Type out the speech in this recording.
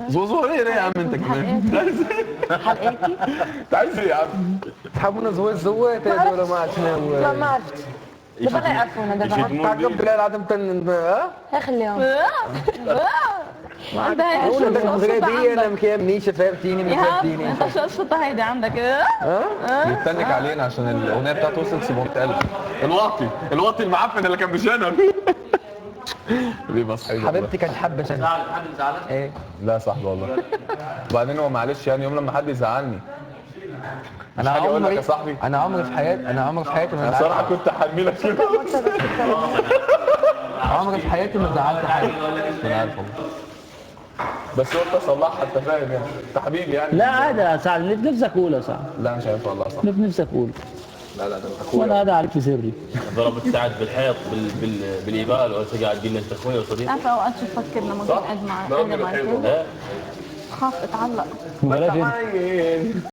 زوزوير ايه يا عم انت كمان؟ حلقاتي انت عايز ايه يا عم؟ تحبون زويت ولا ما شنو؟ لا ما عرفت دابا غيعرفونا دابا تعقب بلا العدم خليهم ولا داك المغربيه انا ما كيهمنيش فهمتيني ما فهمتيني انت شو الشطه هيدي عندك بيتنك علينا عشان الاغنيه بتاعته وصلت 700,000. الواطي المعفن اللي كان بشنب. دي مصحيه حبيبتي كانت حبه سنه حد زعلان؟ ايه لا صاحبي والله. وبعدين هو معلش يعني يوم لما حد يزعلني انا حاجة أقول لك عمري يا صاحبي. انا عمري في حياتي ما انا صراحه كنت حميلك كده. عمري في حياتي ما زعلت حد. انا عارف والله. بس هو انت صلحها انت فاهم يعني انت حبيبي يعني. لا عادي يا سعد اللي في نفسك قوله صح. لا مش هينفع والله صح. اللي في نفسك قوله. لا ده انت اخويا. وانا هذا عارف في سري. ضربت سعد بالحيط بالإبال وانت قاعد تقول لي انت اخوي وصديقي. عارفه اوقات شو بفكر لما كنت قاعد مع ضربني بالحيط والله. خاف اتعلق ولا جد.